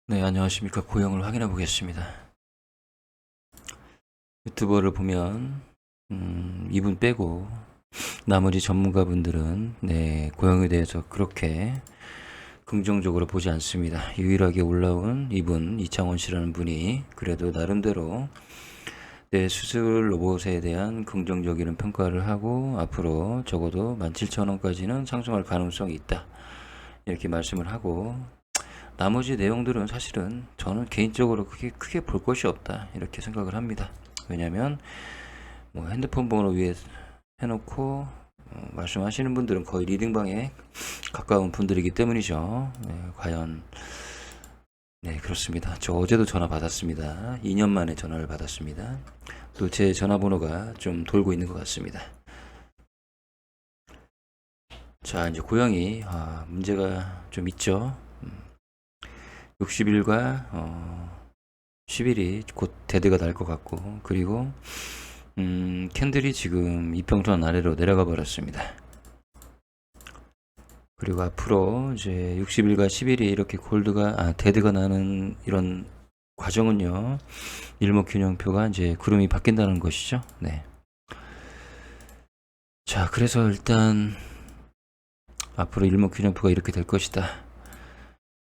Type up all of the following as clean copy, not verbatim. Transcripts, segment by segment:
네, 안녕하십니까. 고영을 확인해 보겠습니다. 유튜버를 보면, 이분 빼고, 나머지 전문가분들은, 네, 고영에 대해서 그렇게 긍정적으로 보지 않습니다. 유일하게 올라온 이분, 이창원 씨라는 분이, 그래도 나름대로 내 수술 로봇에 대한 긍정적인 평가를 하고, 앞으로 적어도 17,000원까지는 상승할 가능성이 있다. 이렇게 말씀을 하고, 나머지 내용들은 사실은 저는 개인적으로 크게 볼 것이 없다 이렇게 생각을 합니다. 왜냐하면 뭐 핸드폰 번호 위에 해놓고 말씀하시는 분들은 거의 리딩방에 가까운 분들이기 때문이죠. 네, 과연 네, 그렇습니다. 저 어제도 전화 받았습니다. 2년 만에 전화를 받았습니다. 또 제 전화번호가 좀 돌고 있는 것 같습니다. 자, 이제 고양이 문제가 좀 있죠. 60일과 10일이 곧 데드가 날 것 같고, 그리고 캔들이 지금 이평선 아래로 내려가 버렸습니다. 그리고 앞으로 이제 60일과 10일이 이렇게 데드가 나는 이런 과정은요, 일목균형표가 이제 구름이 바뀐다는 것이죠. 네. 자, 그래서 일단 앞으로 일목균형표가 이렇게 될 것이다.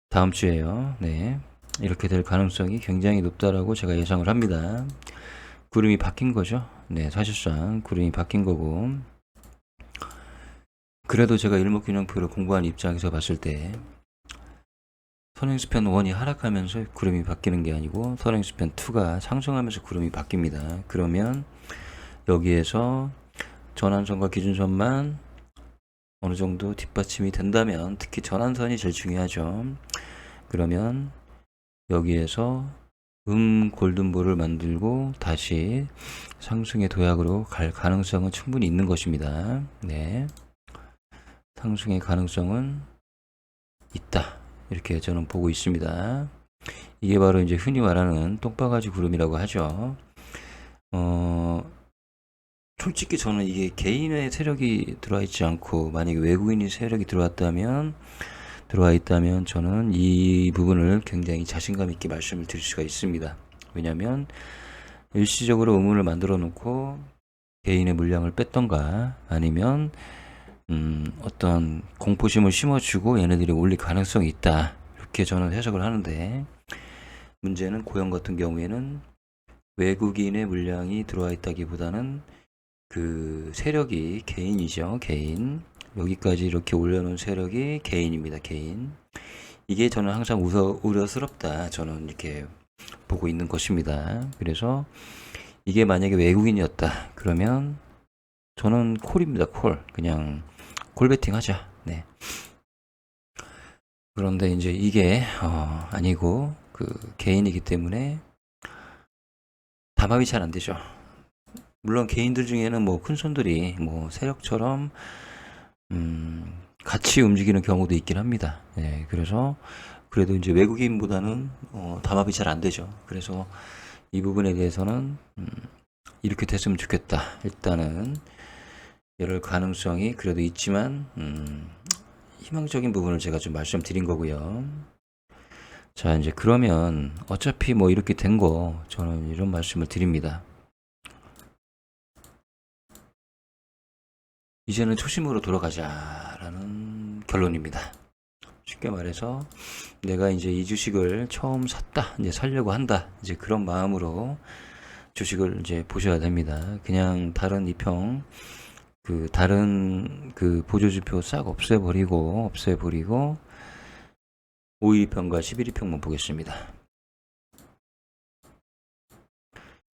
다음 주에요. 네. 이렇게 될 가능성이 굉장히 높다라고 제가 예상을 합니다. 구름이 바뀐 거죠. 네, 사실상 구름이 바뀐 거고. 그래도 제가 일목균형표를 공부한 입장에서 봤을 때 선행스팬 1이 하락하면서 구름이 바뀌는 게 아니고 선행스팬 2가 상승하면서 구름이 바뀝니다. 그러면 여기에서 전환선과 기준선만 어느 정도 뒷받침이 된다면, 특히 전환선이 제일 중요하죠. 그러면 여기에서 골든볼을 만들고 다시 상승의 도약으로 갈 가능성은 충분히 있는 것입니다. 네. 상승의 가능성은 있다. 이렇게 저는 보고 있습니다. 이게 바로 이제 흔히 말하는 똥바가지 구름이라고 하죠. 솔직히 저는 이게 개인의 세력이 들어와 있지 않고 만약에 외국인의 세력이 들어와 있다면 저는 이 부분을 굉장히 자신감 있게 말씀을 드릴 수가 있습니다. 왜냐하면 일시적으로 의문을 만들어 놓고 개인의 물량을 뺐던가 아니면 어떤 공포심을 심어주고 얘네들이 올릴 가능성이 있다. 이렇게 저는 해석을 하는데, 문제는 고용 같은 경우에는 외국인의 물량이 들어와 있다기보다는 그 세력이 개인이죠. 개인. 여기까지 이렇게 올려놓은 세력이 개인입니다. 개인. 이게 저는 항상 우려스럽다. 저는 이렇게 보고 있는 것입니다. 그래서 이게 만약에 외국인이었다. 그러면 저는 콜입니다. 콜. 그냥 콜베팅 하자. 네. 그런데 이제 이게 아니고 그 개인이기 때문에 담합이 잘 안 되죠. 물론 개인들 중에는 뭐 큰 손들이 뭐 세력처럼 같이 움직이는 경우도 있긴 합니다. 네, 그래서 그래도 이제 외국인보다는 담합이 잘 안 되죠. 그래서 이 부분에 대해서는 이렇게 됐으면 좋겠다. 일단은 이럴 가능성이 그래도 있지만 희망적인 부분을 제가 좀 말씀드린 거고요. 자, 이제 그러면 어차피 뭐 이렇게 된 거 저는 이런 말씀을 드립니다. 이제는 초심으로 돌아가자라는 결론입니다. 쉽게 말해서 내가 이제 이 주식을 처음 샀다, 이제 살려고 한다, 이제 그런 마음으로 주식을 이제 보셔야 됩니다. 그냥 다른 다른 그 보조지표 싹 없애버리고 5일평과 11일평만 보겠습니다.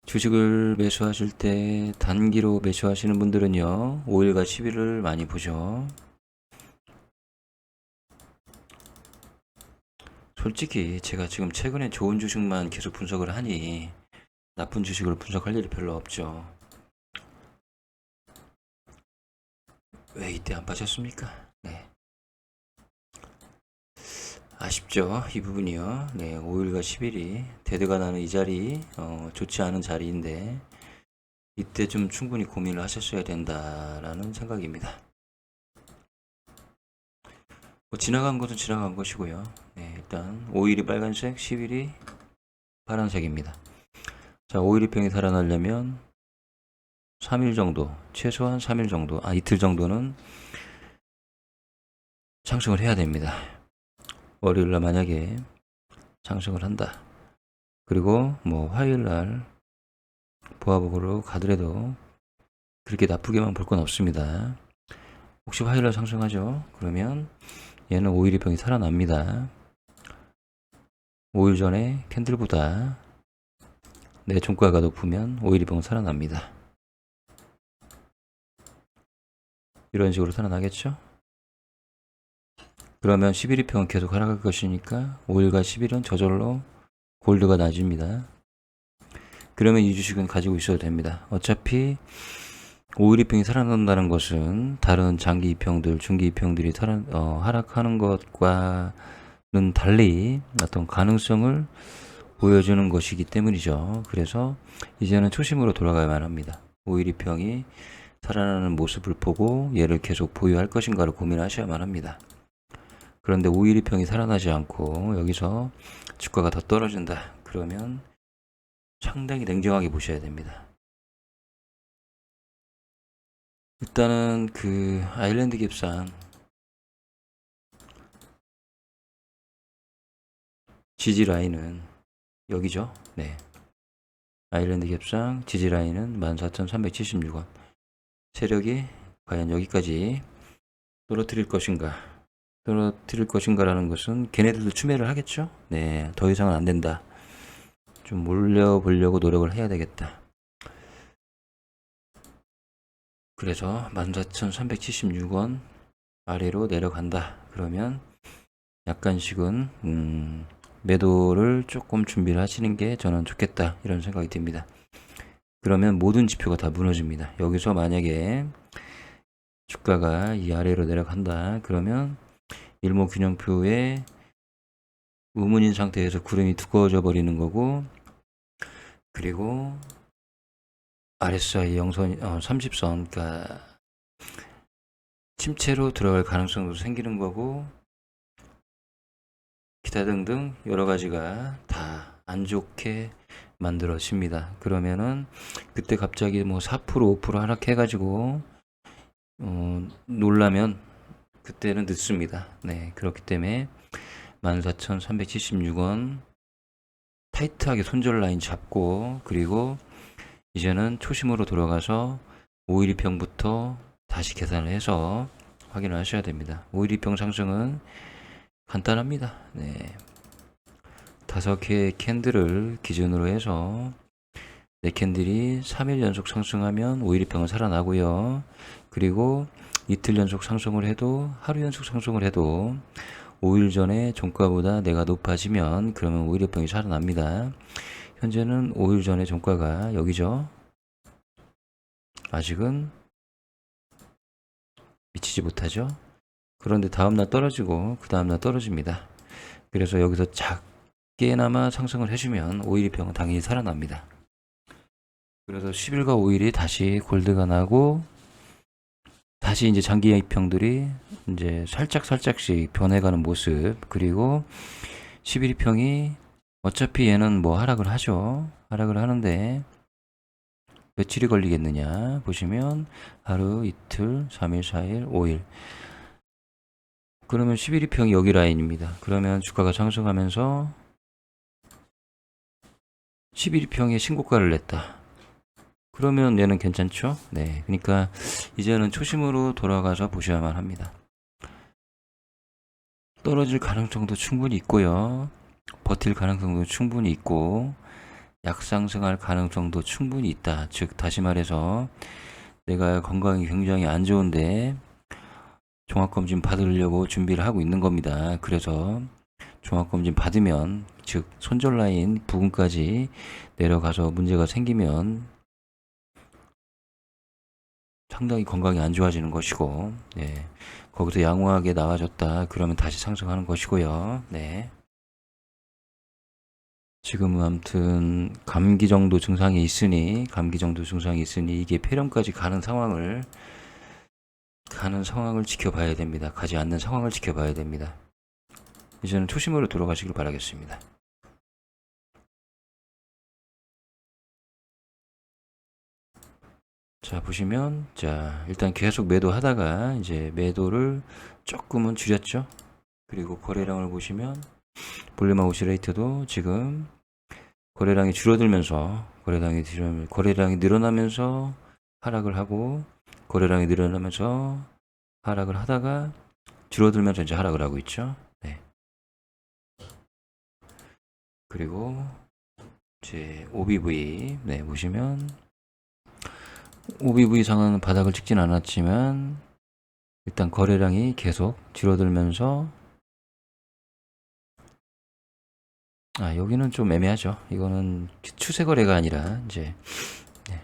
주식을 매수하실 때 단기로 매수하시는 분들은요, 5일과 10일을 많이 보죠. 솔직히 제가 지금 최근에 좋은 주식만 계속 분석을 하니 나쁜 주식을 분석할 일이 별로 없죠. 왜 이때 안 빠졌습니까? 네. 아쉽죠, 이 부분이요. 네, 5일과 10일이 데드가 나는 이 자리 좋지 않은 자리인데 이때 좀 충분히 고민을 하셨어야 된다라는 생각입니다. 뭐 지나간 것은 지나간 것이고요. 네, 일단 5일이 빨간색, 10일이 파란색입니다. 자, 5일이평이 살아나려면 3일 정도, 최소한 3일 정도, 이틀 정도는 상승을 해야 됩니다. 월요일날 만약에 상승을 한다. 그리고 뭐 화요일날 보합으로 가더라도 그렇게 나쁘게만 볼 건 없습니다. 혹시 화요일날 상승하죠? 그러면 얘는 5일이평이 살아납니다. 5일 전에 캔들보다 내 종가가 높으면 5일이평은 살아납니다. 이런 식으로 살아나겠죠? 그러면 11일평은 계속 하락할 것이니까 5일과 10일은 저절로 골드가 낮습니다. 그러면 이 주식은 가지고 있어도 됩니다. 어차피 5일이평이 살아난다는 것은 다른 장기 이평들, 중기 이평들이 하락하는 것과는 달리 어떤 가능성을 보여주는 것이기 때문이죠. 그래서 이제는 초심으로 돌아가야만 합니다. 5일이평이 살아나는 모습을 보고 얘를 계속 보유할 것인가를 고민하셔야만 합니다. 그런데 5일이평이 살아나지 않고 여기서 주가가 더 떨어진다. 그러면 상당히 냉정하게 보셔야 됩니다. 일단은 그 아일랜드 갭상 지지 라인은 여기죠. 네. 아일랜드 갭상 지지 라인은 14,376원. 세력이 과연 여기까지 떨어뜨릴 것인가? 떨어뜨릴 것인가라는 것은 걔네들도 추매를 하겠죠? 네. 더 이상은 안 된다. 좀 몰려보려고 노력을 해야 되겠다. 그래서 14,376원 아래로 내려간다. 그러면 약간씩은 매도를 조금 준비를 하시는 게 저는 좋겠다. 이런 생각이 듭니다. 그러면 모든 지표가 다 무너집니다. 여기서 만약에 주가가 이 아래로 내려간다. 그러면 일목균형표에 우문인 상태에서 구름이 두꺼워져 버리는 거고, 그리고 RSI 영선 30선, 그러니까 침체로 들어갈 가능성도 생기는 거고, 기타 등등 여러 가지가 다 안 좋게 만들어집니다. 그러면은 그때 갑자기 뭐 4% 5% 하락해가지고 놀라면 그때는 늦습니다. 네, 그렇기 때문에 14,376원 타이트하게 손절 라인 잡고, 그리고 이제는 초심으로 돌아가서 5일이평부터 다시 계산을 해서 확인을 하셔야 됩니다. 5일이평 상승은 간단합니다. 네. 5개의 캔들을 기준으로 해서 4캔들이 3일 연속 상승하면 5일이평은 살아나고요. 그리고 이틀 연속 상승을 해도, 하루 연속 상승을 해도 5일 전에 종가보다 내가 높아지면 그러면 5일이평이 살아납니다. 현재는 5일 전에 종가가 여기죠. 아직은 미치지 못하죠. 그런데 다음날 떨어지고 그 다음날 떨어집니다. 그래서 여기서 작게나마 상승을 해주면 5일이평은 당연히 살아납니다. 그래서 10일과 5일이 다시 골드가 나고, 다시 이제 장기 이평들이 이제 살짝씩 변해가는 모습. 그리고 11이평이 어차피 얘는 뭐 하락을 하죠. 하락을 하는데 며칠이 걸리겠느냐 보시면 하루, 이틀, 3일, 4일, 5일. 그러면 11이평이 여기 라인입니다. 그러면 주가가 상승하면서 11이평에 신고가를 냈다. 그러면 얘는 괜찮죠? 네. 그러니까 이제는 초심으로 돌아가서 보셔야만 합니다. 떨어질 가능성도 충분히 있고요. 버틸 가능성도 충분히 있고, 약상승할 가능성도 충분히 있다. 즉, 다시 말해서 내가 건강이 굉장히 안 좋은데 종합검진 받으려고 준비를 하고 있는 겁니다. 그래서 종합검진 받으면, 즉 손절 라인 부근까지 내려가서 문제가 생기면 상당히 건강이 안 좋아지는 것이고, 네. 거기서 양호하게 나와줬다. 그러면 다시 상승하는 것이고요. 네. 지금은 아무튼 감기 정도 증상이 있으니 이게 폐렴까지 가는 상황을 지켜봐야 됩니다. 가지 않는 상황을 지켜봐야 됩니다. 이제는 초심으로 돌아가시길 바라겠습니다. 자, 보시면, 자, 일단 계속 매도 하다가, 이제 매도를 조금은 줄였죠. 그리고 거래량을 보시면, 볼륨 아웃 레이트도 지금 거래량이 줄어들면서, 거래량이 늘어나면서 하락을 하고, 거래량이 늘어나면서 하락을 하다가, 줄어들면서 이제 하락을 하고 있죠. 네. 그리고, 이제, OBV, 네, 보시면, OBV 상은 바닥을 찍진 않았지만 일단 거래량이 계속 줄어들면서 여기는 좀 애매하죠. 이거는 추세 거래가 아니라 이제 네.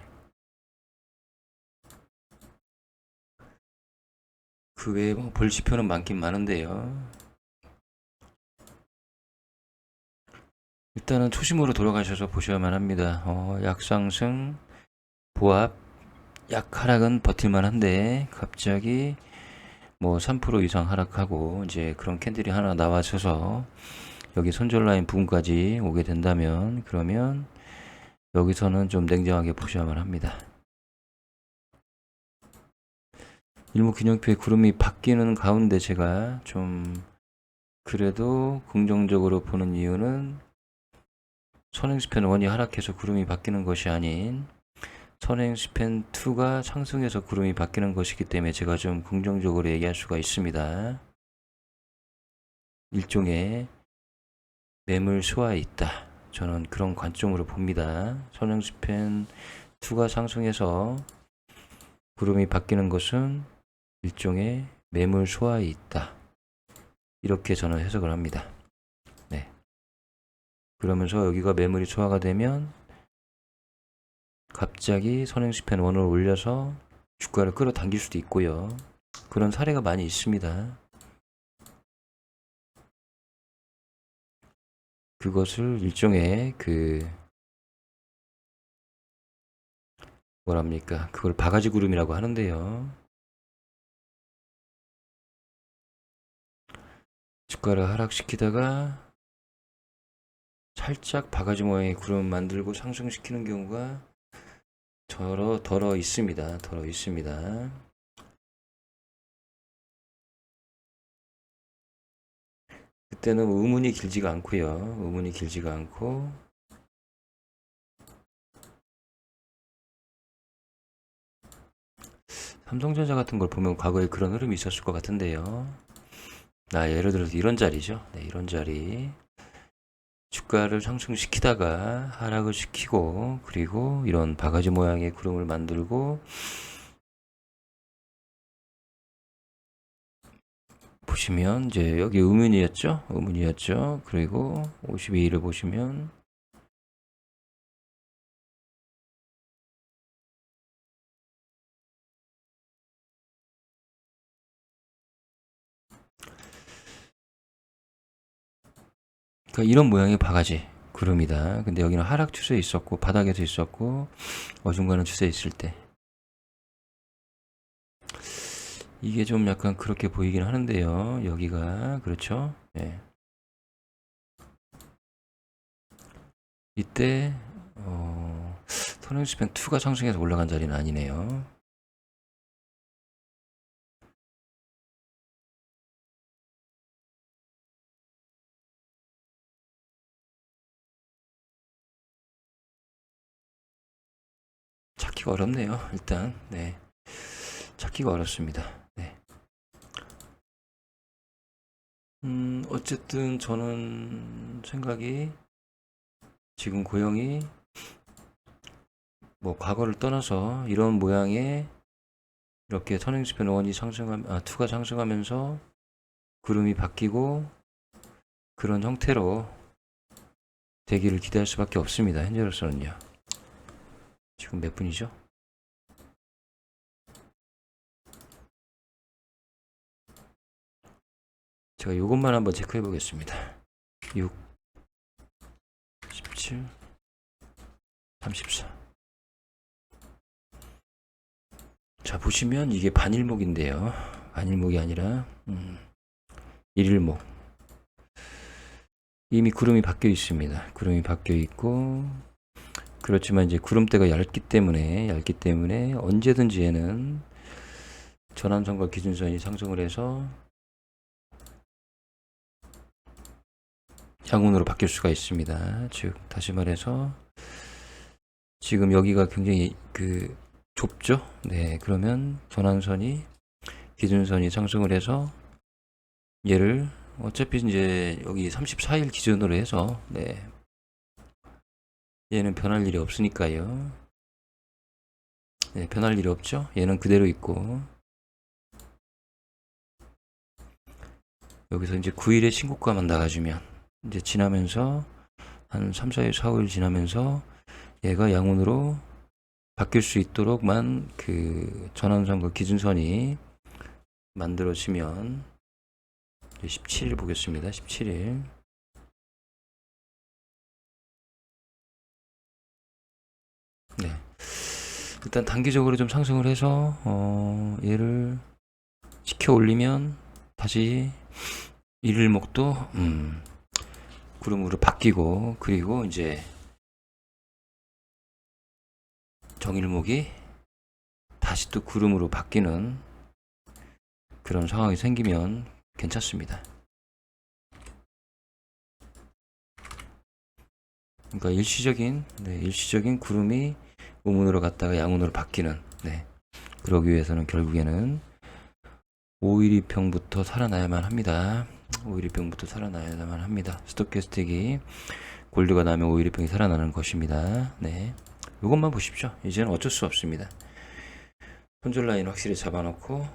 그 외에 뭐 볼 지표는 많긴 많은데요. 일단은 초심으로 돌아가셔서 보셔야만 합니다. 약상승, 보합, 약하락은 버틸만 한데 갑자기 뭐 3% 이상 하락하고 이제 그런 캔들이 하나 나와줘서 여기 손절 라인 부분까지 오게 된다면 그러면 여기서는 좀 냉정하게 보셔야만 합니다. 일목균형표의 구름이 바뀌는 가운데 제가 좀 그래도 긍정적으로 보는 이유는 선행스팬 1이 하락해서 구름이 바뀌는 것이 아닌 선행스팬 2가 상승해서 구름이 바뀌는 것이기 때문에 제가 좀 긍정적으로 얘기할 수가 있습니다. 일종의 매물 수하에 있다. 저는 그런 관점으로 봅니다. 선행스팬 2가 상승해서 구름이 바뀌는 것은 일종의 매물 소화에 있다. 이렇게 저는 해석을 합니다. 네. 그러면서 여기가 매물이 소화가 되면 갑자기 선행스팬 1을 올려서 주가를 끌어당길 수도 있고요. 그런 사례가 많이 있습니다. 그것을 일종의 뭐랍니까? 그걸 바가지 구름이라고 하는데요. 주가를 하락시키다가 살짝 바가지 모양의 구름 만들고 상승시키는 경우가 덜어 있습니다. 덜어 있습니다. 그때는 의문이 길지가 않고요. 의문이 길지가 않고 삼성전자 같은 걸 보면 과거에 그런 흐름이 있었을 것 같은데요. 예를 들어서 이런 자리죠. 네, 이런 자리. 주가를 상승시키다가 하락을 시키고 그리고 이런 바가지 모양의 구름을 만들고 보시면 이제 여기 의문이었죠. 의문이었죠. 그리고 52일을 보시면 그러니까 이런 모양의 바가지 구름이다. 근데 여기는 하락 추세에 있었고 바닥에서 있었고 어중간한 추세에 있을 때 이게 좀 약간 그렇게 보이긴 하는데요. 여기가 그렇죠. 네. 이때 선행스팬 2가 상승해서 올라간 자리는 아니네요. 찾기가 어렵네요. 일단 네. 찾기가 어렵습니다. 네. 어쨌든 저는 생각이 지금 고영이 뭐 과거를 떠나서 이런 모양의 이렇게 선행스팬 1이 상승하면 2가 상승하면서 구름이 바뀌고 그런 형태로 되기를 기대할 수밖에 없습니다. 현재로서는요. 지금 몇 분이죠? 제가 이것만 한번 체크해 보겠습니다. 6, 17, 34. 자, 보시면 이게 반일목인데요. 반일목이 아니라 1일목. 이미 구름이 바뀌어 있습니다. 구름이 바뀌어 있고, 그렇지만 이제 구름대가 얇기 때문에 언제든지 얘는 전환선과 기준선이 상승을 해서 양운으로 바뀔 수가 있습니다. 즉 다시 말해서 지금 여기가 굉장히 좁죠? 네, 그러면 전환선이 기준선이 상승을 해서 얘를 어차피 이제 여기 34일 기준으로 해서 네, 얘는 변할 일이 없으니까요. 네, 변할 일이 없죠? 얘는 그대로 있고 여기서 이제 9일에 신고가만 나가주면 이제 지나면서 한 3, 4일, 4, 5일 지나면서 얘가 양운으로 바뀔 수 있도록만 그 전환선과 기준선이 만들어지면 17일 보겠습니다. 17일. 네. 일단 단기적으로 좀 상승을 해서 얘를 지켜 올리면 다시 일일목도 구름으로 바뀌고 그리고 이제 정일목이 다시 또 구름으로 바뀌는 그런 상황이 생기면 괜찮습니다. 그러니까 일시적인 구름이 우문으로 갔다가 양운으로 바뀌는 그러기 위해서는 결국에는 512평부터 살아나야만 합니다. 512평부터 살아나야만 합니다. 스톡캐스틱이 골드가 나면 512평이 살아나는 것입니다. 네, 이것만 보십시오. 이제는 어쩔 수 없습니다. 손절 라인 확실히 잡아놓고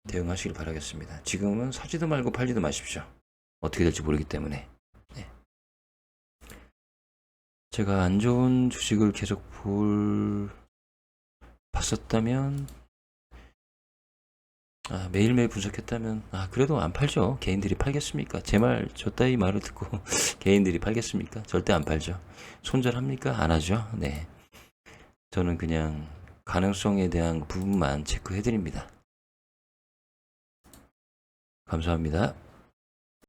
대응하시길 바라겠습니다. 지금은 사지도 말고 팔지도 마십시오. 어떻게 될지 모르기 때문에. 제가 안 좋은 주식을 계속 봤었다면 매일매일 분석했다면 그래도 안 팔죠. 개인들이 팔겠습니까? 제 말 저 따위 말을 듣고 개인들이 팔겠습니까? 절대 안 팔죠. 손절합니까? 안 하죠. 네, 저는 그냥 가능성에 대한 부분만 체크해 드립니다. 감사합니다.